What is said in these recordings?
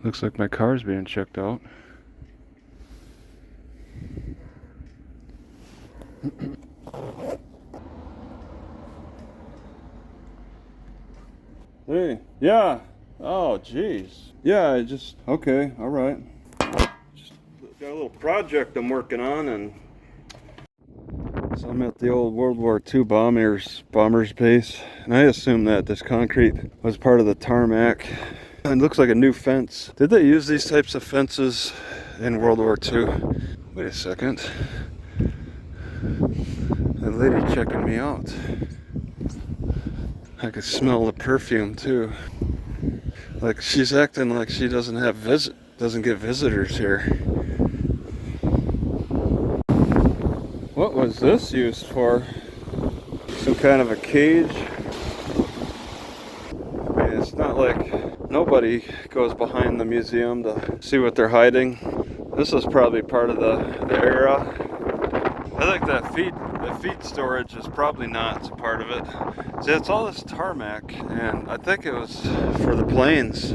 Looks like my car's being checked out. Hey, yeah. Oh, jeez. Yeah, I just, okay, all right. Just got a little project I'm working on, and so I'm at the old World War II bombers base, and I assume that this concrete was part of the tarmac. It looks like a new fence. Did they use these types of fences in World War II? Wait a second. That lady checking me out. I could smell the perfume too. Like she's acting like she doesn't get visitors here. What was this used for? Some kind of a cage? I mean, it's not like nobody goes behind the museum to see what they're hiding. This was probably part of the era. I think that feed storage is probably not part of it. See, it's all this tarmac, and I think it was for the planes.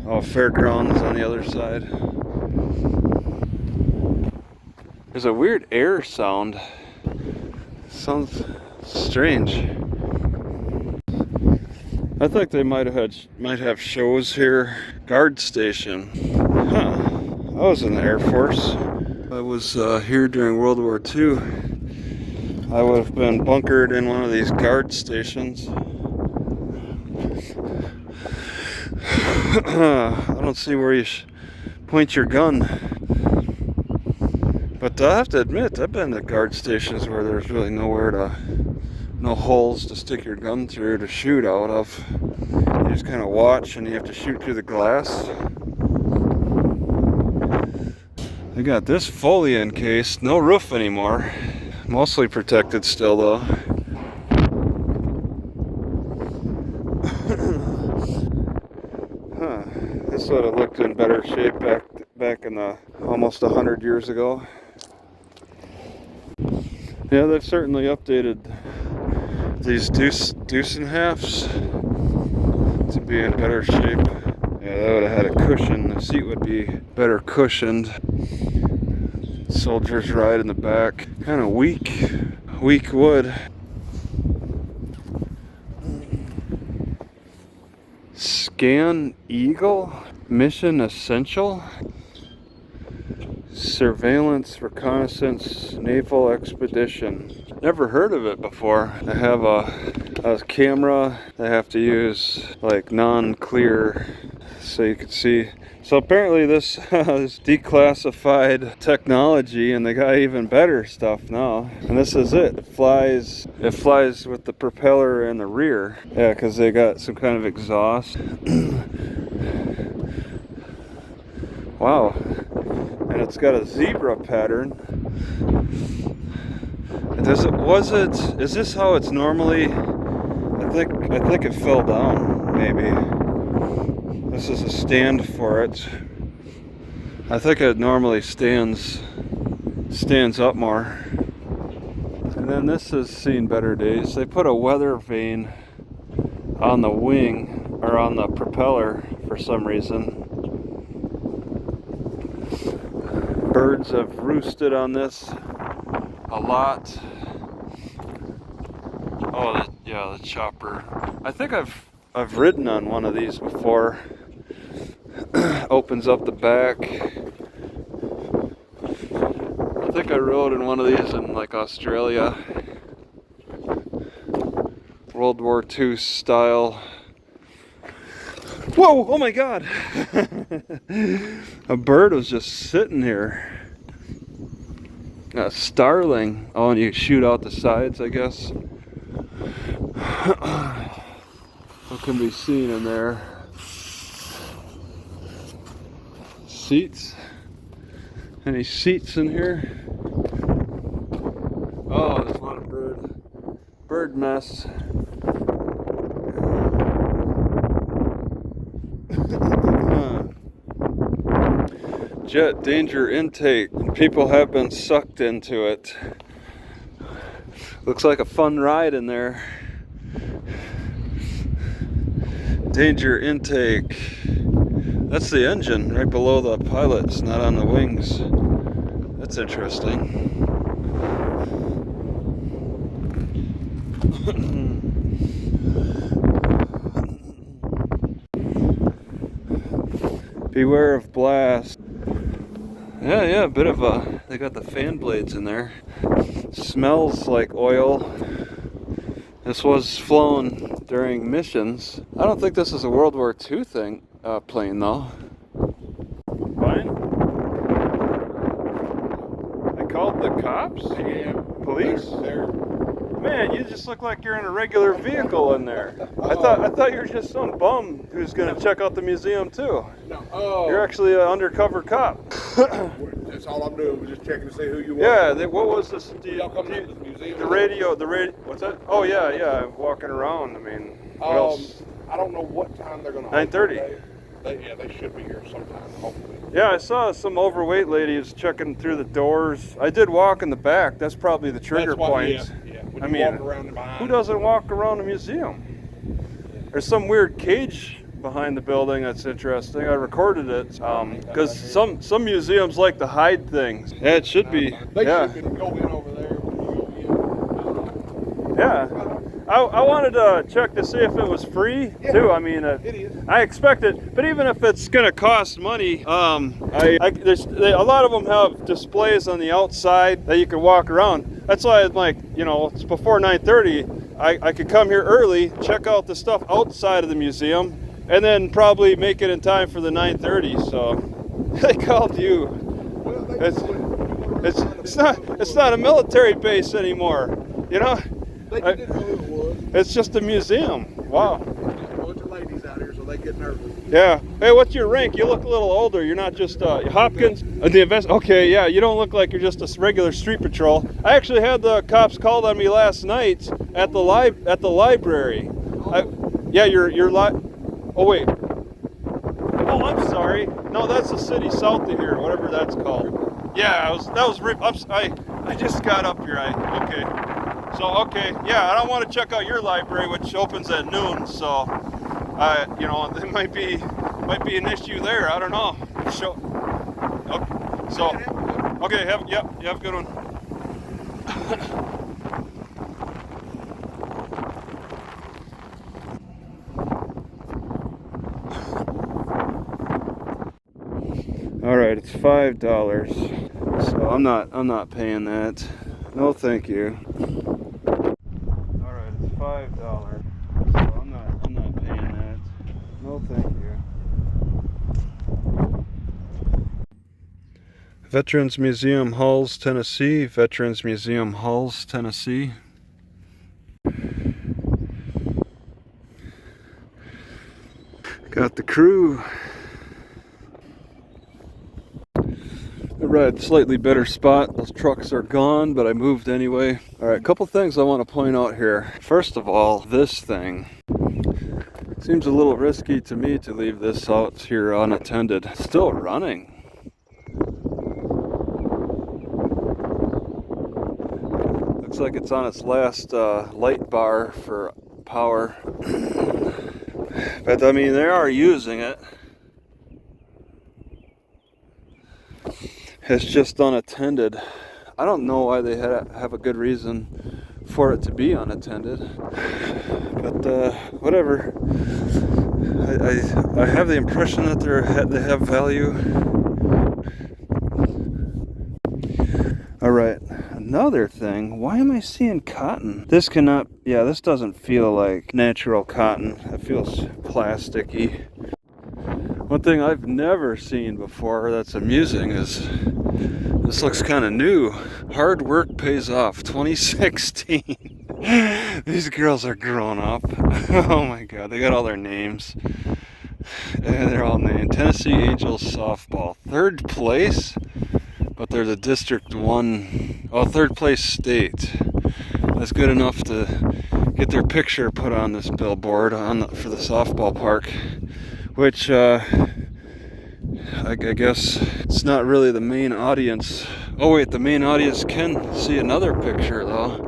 Oh, fairgrounds on the other side. There's a weird air sound. Sounds strange. I think they might have shows here. Guard station. Huh. I was in the Air Force. I was here during World War II. I would have been bunkered in one of these guard stations. I don't see where you point your gun. But I have to admit, I've been to guard stations where there's really no holes to stick your gun through to shoot out of. You just kind of watch and you have to shoot through the glass. They got this fully encased, no roof anymore. Mostly protected still though. Huh. This would have looked in better shape back in the almost 100 years ago. Yeah, they've certainly updated these deuce and halves to be in better shape. Yeah, that would have had a cushion. The seat would be better cushioned. Soldiers ride in the back. Kind of weak wood. Scan Eagle? Mission Essential? Surveillance Reconnaissance Naval Expedition. Never heard of it before. They have a camera. They have to use like non-clear so you can see. So apparently this is declassified technology, and they got even better stuff now. And this is it. It flies with the propeller in the rear. Yeah, because they got some kind of exhaust. Wow. And it's got a zebra pattern. Is this how it's normally? I think it fell down, maybe. This is a stand for it. I think it normally stands up more. And then this has seen better days. They put a weather vane on the wing, or on the propeller for some reason. Birds have roosted on this a lot. Oh, the chopper. I think I've ridden on one of these before. Opens up the back. I think I rode in one of these in like Australia. World War II style. Whoa! Oh my God! A bird was just sitting here. A starling. Oh, and you shoot out the sides, I guess. What can be seen in there? Seats. Any seats in here? Oh, there's a lot of bird mess. Jet danger intake. People have been sucked into it. Looks like a fun ride in there. Danger intake. That's the engine right below the pilot. It's not on the wings. That's interesting. Beware of blast. Yeah, a bit of a, they got the fan blades in there. Smells like oil. This was flown during missions. I don't think this is a World War II plane though. Fine. They called the cops? Yeah. Police? They're Man, you just look like you're in a regular vehicle in there. I thought you were just some bum who's gonna check out the museum too. no. You're actually an undercover cop. That's all I'm doing. Was just checking to see who you were. Yeah, what was this? Y'all coming to the museum? The radio, what's that? Oh yeah, I'm walking around. I mean, what else? I don't know what time they're gonna. 9:30. They should be here sometime, hopefully. Yeah, I saw some overweight ladies checking through the doors. I did walk in the back. That's probably the trigger point. Yeah. I mean, walk around and behind. Who doesn't walk around a museum? There's some weird cage behind the building that's interesting. I recorded it because some museums like to hide things. Yeah, it should be. They Yeah. should go in over there. Yeah. I wanted to check to see if it was free too. I mean, It is. I expect it, but even if it's gonna cost money, a lot of them have displays on the outside that you can walk around. That's why I'm like, it's before 9:30. I could come here early, check out the stuff outside of the museum, and then probably make it in time for the 9:30. So they called you. Well, It's not a military base anymore. They didn't know who it was. It's just a museum. Wow. There's a bunch of ladies out here, so they get nervous. Yeah. Hey, what's your rank? You look a little older. You're not just Hopkins. Okay, yeah. You don't look like you're just a regular street patrol. I actually had the cops called on me last night at the library. Oh wait. Oh, I'm sorry. No, that's the city south of here, whatever that's called. Yeah, I just got up here. Okay. So, yeah, I don't want to check out your library, which opens at noon, so, there might be an issue there, I don't know. Okay, have a good one. All right, it's $5, so I'm not paying that. No, thank you. All right, it's $5, so I'm not paying that. No, thank you. Veterans Museum, Halls, Tennessee. Veterans Museum, Halls, Tennessee. Got the crew. Right, slightly better spot. Those trucks are gone, but I moved anyway. All right, a couple things I want to point out here. First of all, this thing. Seems a little risky to me to leave this out here unattended. Still running. Looks like it's on its last light bar for power. But I mean, they are using it. It's just unattended. I don't know why they have a good reason for it to be unattended, but whatever. I have the impression that they have value. All right, another thing. Why am I seeing cotton? This doesn't feel like natural cotton. It feels plasticky. One thing I've never seen before that's amusing is this looks kind of new. Hard work pays off, 2016. These girls are grown up. Oh my God, they got all their names. And they're all named Tennessee Angels softball. 3rd place, but they're the District 1, third place state. That's good enough to get their picture put on this billboard for the softball park. Which I guess it's not really the main audience. Oh wait, the main audience can see another picture though.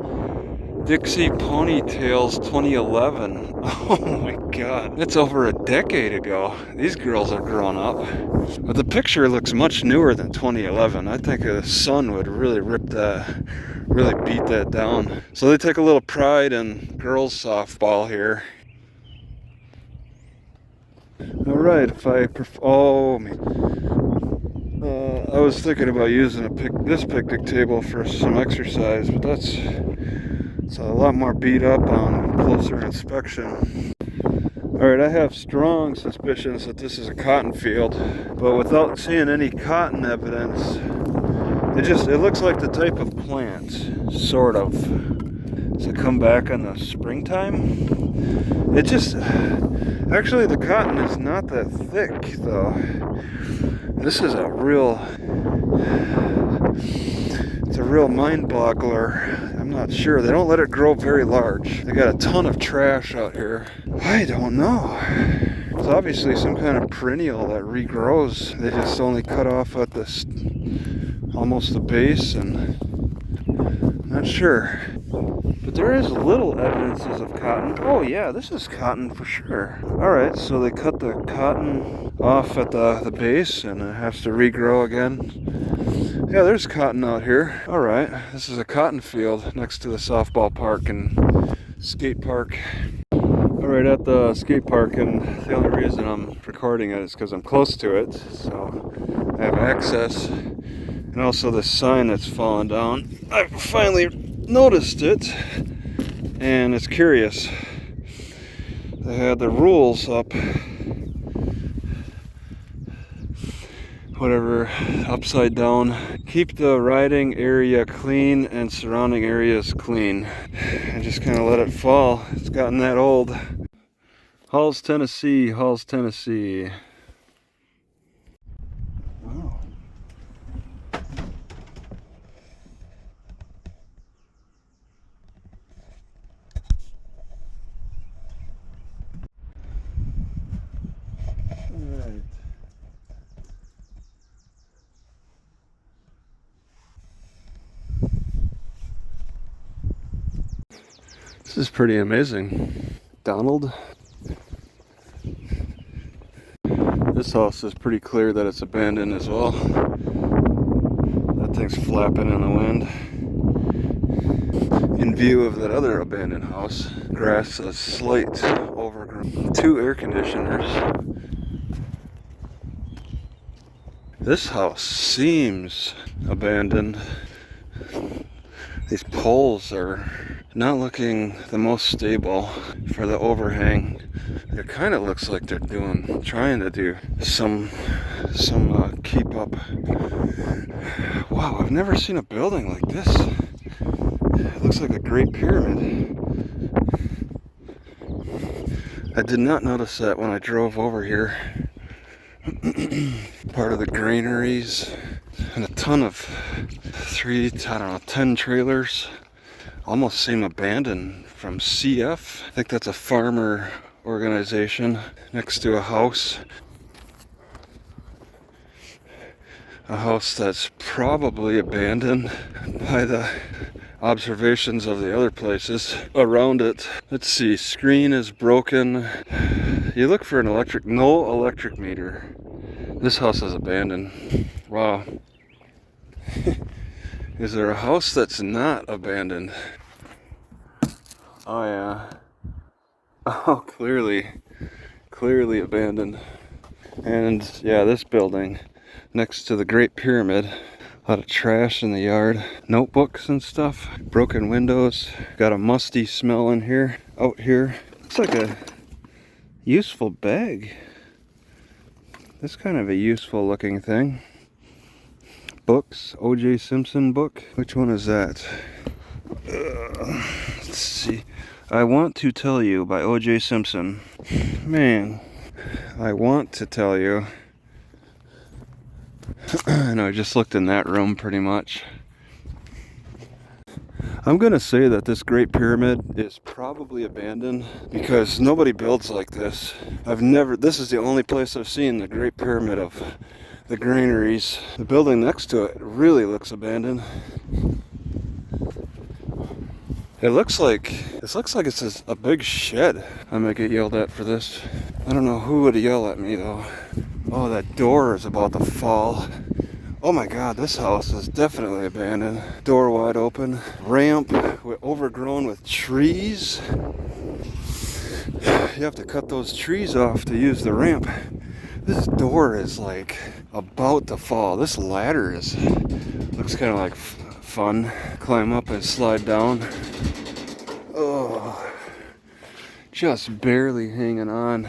Dixie Ponytails 2011. Oh my god. That's over a decade ago. These girls have grown up. But the picture looks much newer than 2011. I think the sun would really rip that, really beat that down. So they take a little pride in girls softball here. Alright, if I I was thinking about using this picnic table for some exercise, but it's a lot more beat up on closer inspection. Alright, I have strong suspicions that this is a cotton field, but without seeing any cotton evidence, it looks like the type of plant, sort of. Does it come back in the springtime? Actually the cotton is not that thick though. This is it's a real mind boggler. I'm not sure. They don't let it grow very large. They got a ton of trash out here. I don't know. It's obviously some kind of perennial that regrows. They just only cut off at almost the base, and not sure. But there is little evidences of cotton. Oh yeah, this is cotton for sure. Alright, so they cut the cotton off at the base and it has to regrow again. Yeah, there's cotton out here. Alright, this is a cotton field next to the softball park and skate park. Alright, at the skate park, and the only reason I'm recording it is because I'm close to it, so I have access. And also the sign that's fallen down. I finally noticed it, and it's curious. They had the rules up, whatever, upside down. Keep the riding area clean and surrounding areas clean. I just kind of let it fall. It's gotten that old. Halls, Tennessee, Halls, Tennessee. Wow. Alright. This is pretty amazing. Donald. This house is pretty clear that it's abandoned as well. That thing's flapping in the wind. In view of that other abandoned house, grass is slight overgrown. 2 air conditioners. This house seems abandoned. These poles are not looking the most stable for the overhang. It kind of looks like they're trying to do some keep up. Wow, I've never seen a building like this. It looks like a Great Pyramid. I did not notice that when I drove over here. Part of the granaries, and a ton of 10 trailers. Almost seem abandoned from CF. I think that's a farmer organization next to a house. A house that's probably abandoned by the observations of the other places around it. Let's see, screen is broken. You look for no electric meter. This house is abandoned. Wow. Is there a house that's not abandoned? Oh yeah. Oh, clearly abandoned. And yeah, this building next to the Great Pyramid. A lot of trash in the yard. Notebooks and stuff. Broken windows. Got a musty smell in here. Out here. Looks like a useful bag. This kind of a useful looking thing. Books. O.J. Simpson book. Which one is that? Let's see. I Want to Tell You by O.J. Simpson. Man, I want to tell you. And I just looked in that room pretty much. I'm gonna say that this Great Pyramid is probably abandoned because nobody builds like this. This is the only place I've seen the Great Pyramid of the granaries. The building next to it really looks abandoned. This looks like it's a big shed. I might get yelled at for this. I don't know who would yell at me though. Oh, that door is about to fall. Oh my God, this house is definitely abandoned. Door wide open. Ramp overgrown with trees. You have to cut those trees off to use the ramp. This door is like about to fall. This ladder looks kind of like fun. Climb up and slide down. Oh, just barely hanging on.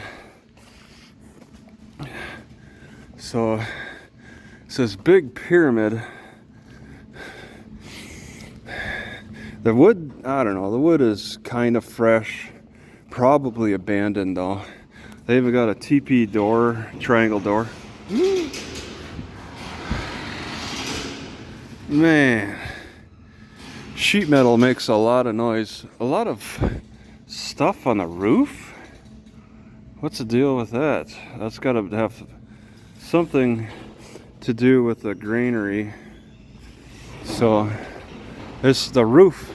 So it's this big pyramid. The wood, I don't know, the wood is kind of fresh. Probably abandoned though. They even got a TP door, triangle door. Man, sheet metal makes a lot of noise. A lot of stuff on the roof? What's the deal with that? That's got to have something to do with the granary. So the roof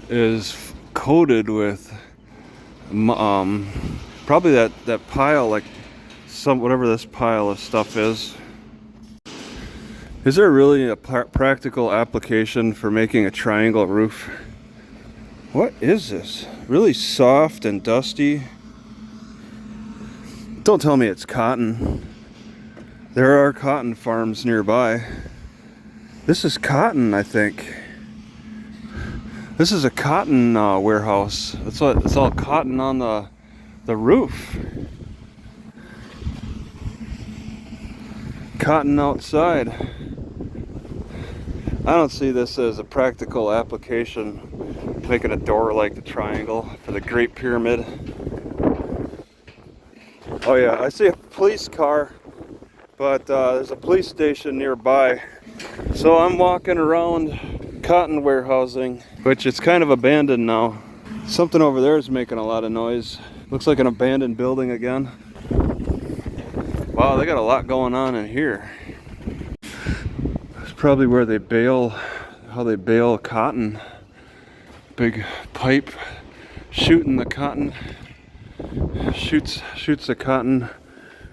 is coated with probably that pile, like whatever this pile of stuff is. Is there really a practical application for making a triangle roof? What is this? Really soft and dusty. Don't tell me it's cotton. There are cotton farms nearby. This is cotton, I think. This is a cotton warehouse. It's all cotton on the roof. Cotton outside. I don't see this as a practical application, making a door like the triangle for the Great Pyramid. Oh yeah, I see a police car, but there's a police station nearby. So I'm walking around cotton warehousing, which it's kind of abandoned now. Something over there is making a lot of noise. Looks like an abandoned building again. Wow, they got a lot going on in here. It's probably where they how they bale cotton. Big pipe shooting the cotton. Shoots the cotton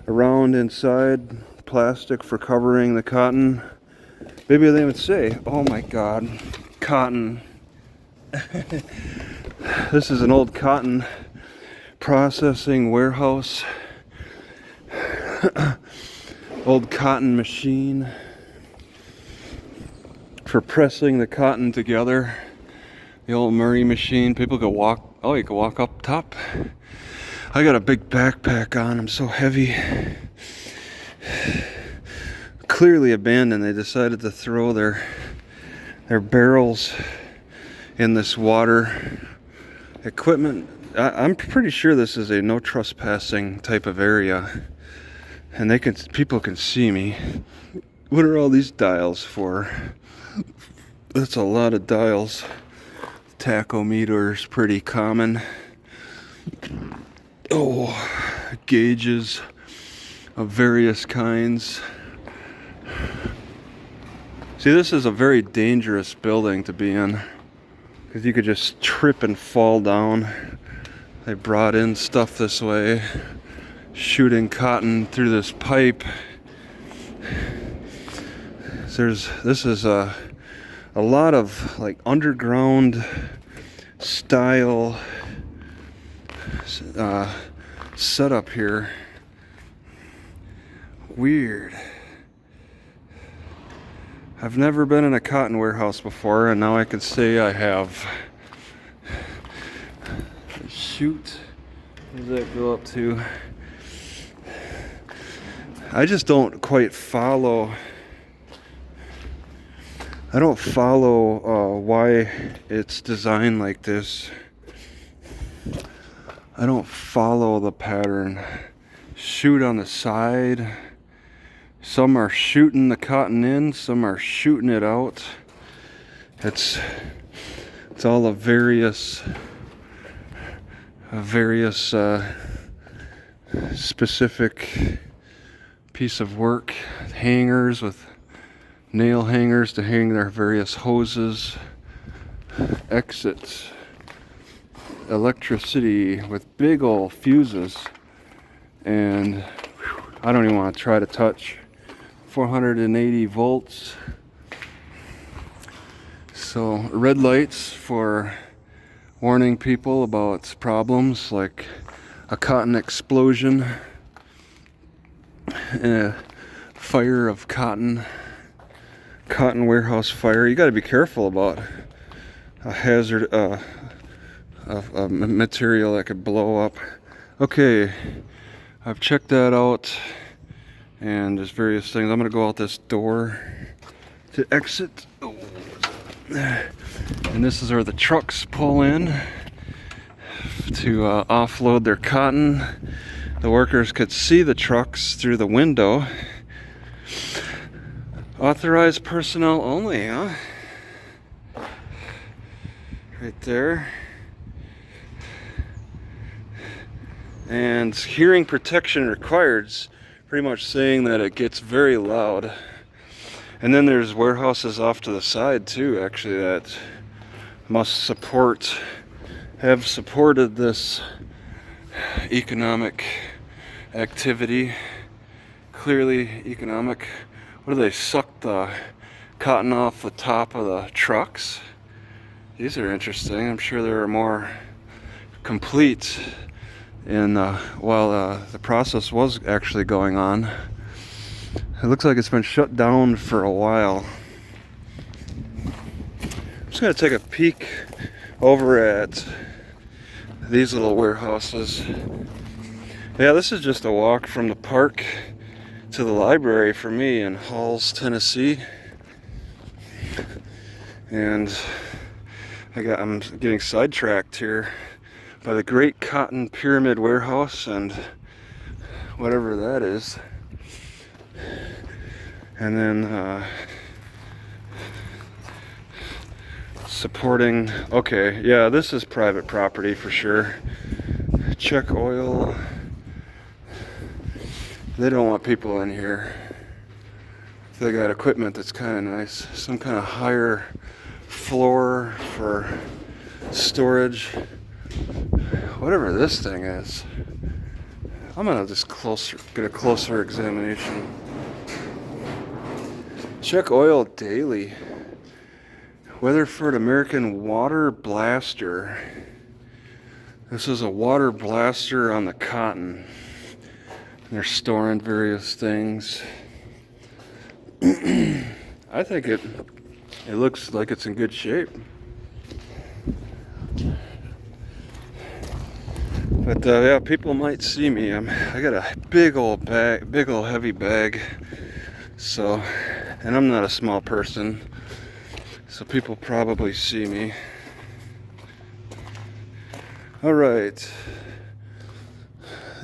around inside. Plastic for covering the cotton. Maybe they would say, oh my God, cotton. This is an old cotton processing warehouse. Old cotton machine for pressing the cotton together. The old Murray machine. People could walk. Oh, you could walk up top. I got a big backpack on. I'm so heavy. Clearly abandoned. They decided to throw their barrels in this water. Equipment. I'm pretty sure this is a no trespassing type of area, and people can see me. What are all these dials for? That's a lot of dials. Tachometer is pretty common. Oh, gauges of various kinds. See, this is a very dangerous building to be in, because you could just trip and fall down. They brought in stuff this way, shooting cotton through this pipe. This is a lot of like underground style setup here. Weird. I've never been in a cotton warehouse before, and now I can say I have. Shoot. What does that go up to? I just don't quite follow. I don't follow why it's designed like this. I don't follow the pattern. Shoot on the side. Some are shooting the cotton in, some are shooting it out. It's all a various specific piece of work. Hangers with nail hangers to hang their various hoses. exits. Electricity with big old fuses. And I don't even want to try to touch. 480 volts. So red lights for warning people about problems like a cotton explosion and a fire of cotton warehouse fire. You got to be careful about a hazard, a material that could blow up. Okay, I've checked that out, and there's various things. I'm gonna go out this door to exit. Oh. And this is where the trucks pull in to offload their cotton. The workers could see the trucks through the window. Authorized personnel only, huh? Right there. And hearing protection required, pretty much saying that it gets very loud. And then there's warehouses off to the side too, actually, that must have supported this economic activity. Clearly economic. What do they suck the cotton off the top of the trucks? These are interesting. I'm sure there are more complete while the process was actually going on. It looks like it's been shut down for a while. I'm just gonna take a peek over at these little warehouses. Yeah, this is just a walk from the park to the library for me in Halls, Tennessee. And I'm getting sidetracked here by the Great Cotton Pyramid Warehouse and whatever that is. And then supporting, okay, yeah, this is private property for sure. Czech Oil. They don't want people in here. They got equipment that's kind of nice. Some kind of higher floor for storage. Whatever this thing is. I'm gonna just get a closer examination. Czech Oil Daily. Weatherford American Water Blaster. This is a water blaster on the cotton. They're storing various things. I think it looks like it's in good shape. But yeah, people might see me. I got a big old heavy bag. So, and I'm not a small person, so people probably see me. All right.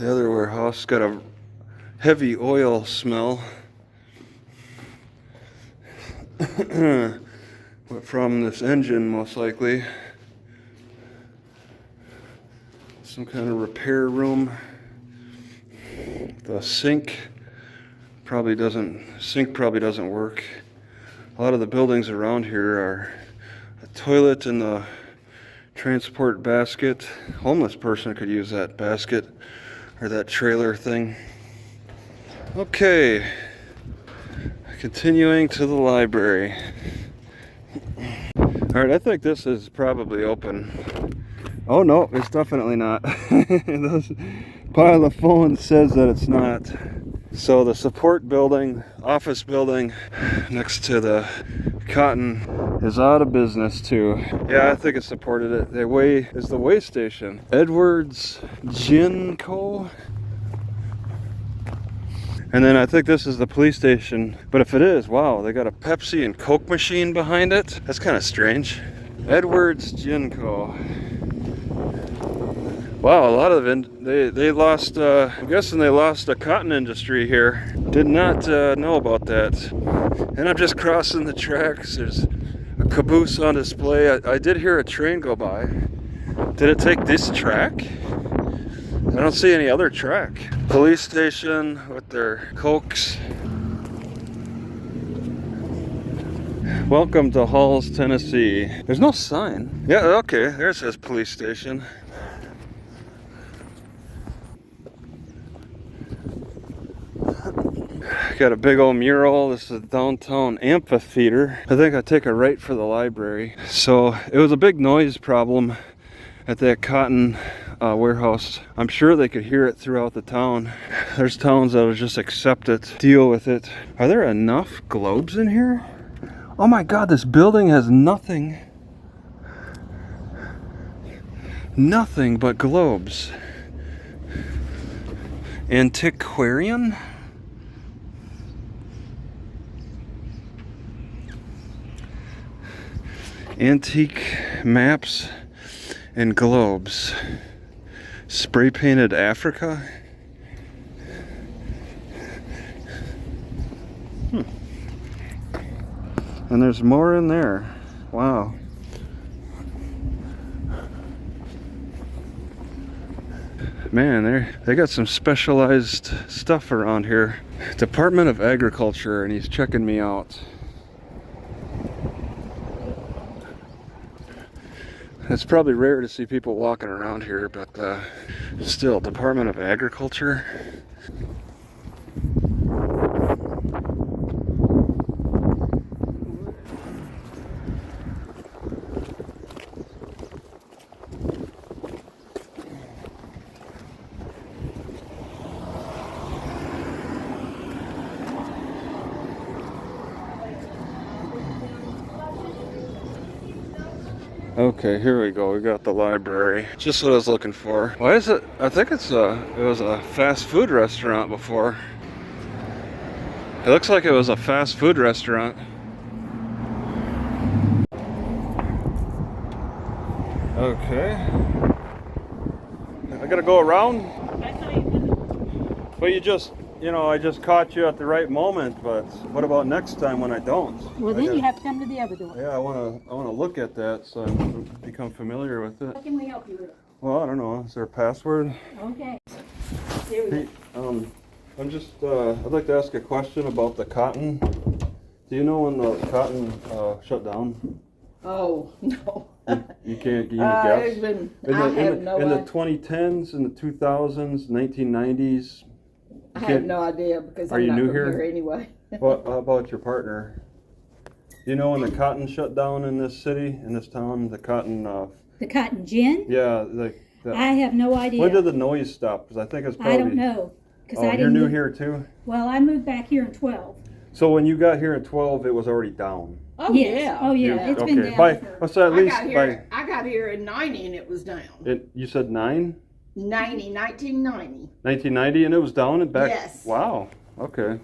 The other warehouse got a heavy oil smell. From this engine, most likely. Some kind of repair room. The sink probably doesn't work. A lot of the buildings around here are a toilet and the transport basket. Homeless person could use that basket or that trailer thing. Okay, continuing to the library. All right, I think this is probably open. Oh no, it's definitely not. Part of the phone says that it's not. So the support building, office building next to the cotton is out of business too. Yeah, I think it supported it. The way is the way station. Edwards Gin Co. And then I think this is the police station. But if it is, wow, they got a Pepsi and Coke machine behind it. That's kind of strange. Edwards Gin Co. Wow, a lot of it, they lost, I'm guessing they lost the cotton industry here. Did not know about that. And I'm just crossing the tracks. There's a caboose on display. I did hear a train go by. Did it take this track? I don't see any other track. Police station with their Cokes. Welcome to Halls, Tennessee. There's no sign. Yeah, okay, there it says police station. Got a big old mural. This is downtown amphitheater. I think I take a right for the library. So it was a big noise problem at that cotton warehouse. I'm sure they could hear it throughout the town. There's towns that will just accept it, deal with it. Are there enough globes in here? Oh my God, this building has nothing but globes. Antiquarian? Antique maps and globes. Spray painted Africa. And there's more in there. Wow. Man, they got some specialized stuff around here. Department of Agriculture, and he's checking me out. It's probably rare to see people walking around here, but still, Department of Agriculture. Okay, here we go. We got the library. Just what I was looking for. Why is it? I think it was a fast food restaurant before. It looks like it was a fast food restaurant. Okay. I gotta go around. But I just caught you at the right moment, but what about next time when I don't? Well, then you have to come to the other door. Yeah, I wanna look at that so I become familiar with it. What can we help you with? Well, I don't know. Is there a password? Okay. Here we Hey, go. I'm just I'd like to ask a question about the cotton. Do you know when the cotton shut down? Oh, no. You can't give me a guess? It's been, In I the, have in, no the, in the idea. 2010s, in the 2000s, 1990s. I have no idea because Are I'm you not new from here? here anyway. What about your partner? Do you know when the cotton shut down in this city, in this town? The cotton, The cotton gin? yeah. I have no idea. When did the noise stop? Because I think it's probably. I don't know. Oh, I you're didn't new move- here too? Well, I moved back here in 12. So when you got here in 12, it was already down. Oh, Yes. yeah. Oh, yeah. You- It's been okay. down for... So at least I got here in 90 and it was down. you said 1990. 1990, and it was down and back. Yes. Wow. Okay.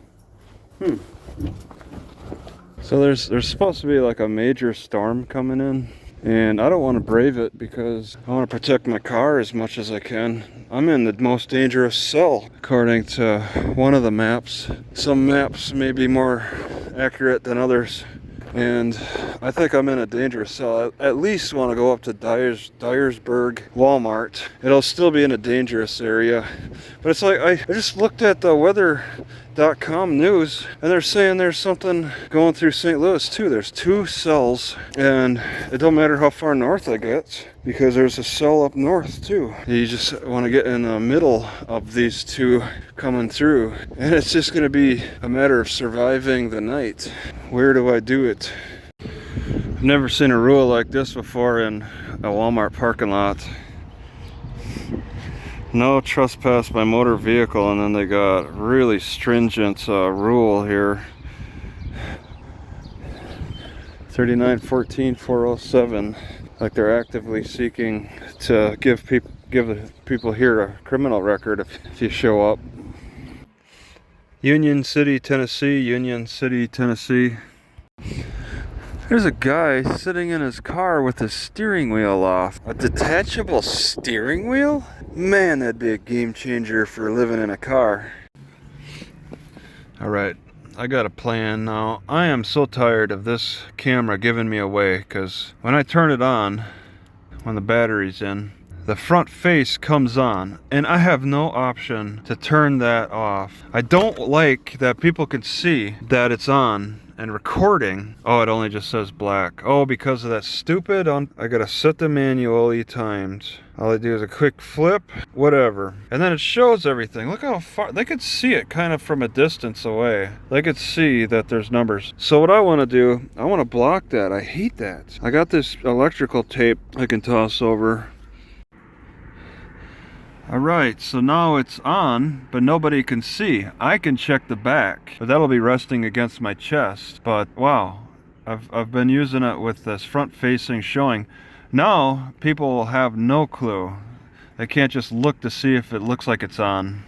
So there's supposed to be like a major storm coming in, and I don't want to brave it because I want to protect my car as much as I can. I'm in the most dangerous cell, according to one of the maps. Some maps may be more accurate than others, and I think I'm in a dangerous cell. I at least want to go up to Dyersburg Walmart. It'll still be in a dangerous area, but it's like I just looked at the weather.com news, and they're saying there's something going through St. Louis too. There's 2 cells, and it don't matter how far north I get because there's a cell up north too. You just want to get in the middle of these 2 coming through, and it's just going to be a matter of surviving the night. Where do I do it? I've never seen a rule like this before in a Walmart parking lot. No trespass by motor vehicle, and then they got really stringent rule here. 3914-407, like they're actively seeking to give the people here a criminal record if you show up. Union City, Tennessee. Union City, Tennessee. There's a guy sitting in his car with his steering wheel off. A detachable steering wheel? Man, that'd be a game changer for living in a car. Alright, I got a plan now. I am so tired of this camera giving me away, because when I turn it on, when the battery's in, the front face comes on, and I have no option to turn that off. I don't like that people can see that it's on And recording, oh, it only just says black. Oh, because of that stupid, I gotta set the manually timed. All I do is a quick flip, whatever. And then it shows everything. Look how far, they could see it kind of from a distance away. They could see that there's numbers. So what I wanna do, I wanna block that. I hate that. I got this electrical tape I can toss over. Alright, so now it's on, but nobody can see. I can check the back, but that'll be resting against my chest. But wow, I've been using it with this front facing showing. Now, people will have no clue. They can't just look to see if it looks like it's on.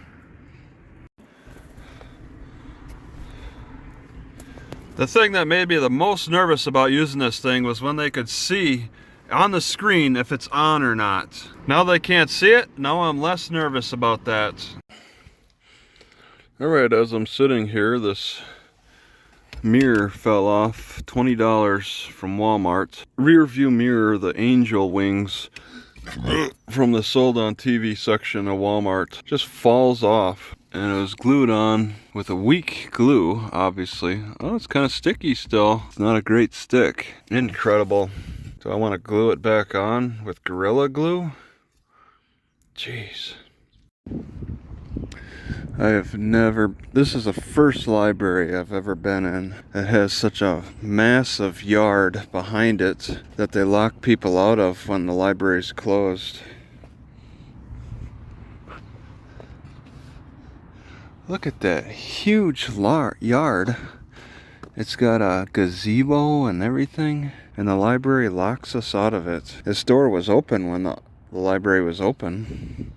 The thing that made me the most nervous about using this thing was when they could see on the screen if it's on or not. Now they can't see it, now I'm less nervous about that. Alright, as I'm sitting here, this mirror fell off. $20 from Walmart. Rear view mirror, the angel wings from the sold on TV section of Walmart, just falls off. And it was glued on with a weak glue, obviously. Oh, it's kind of sticky still. It's not a great stick. Incredible. Do I want to glue it back on with Gorilla Glue? Jeez. I have never, this is the first library I've ever been in that has such a massive yard behind it that they lock people out of when the library's closed. Look at that huge yard. It's got a gazebo and everything, and the library locks us out of it. This door was open when the library was open.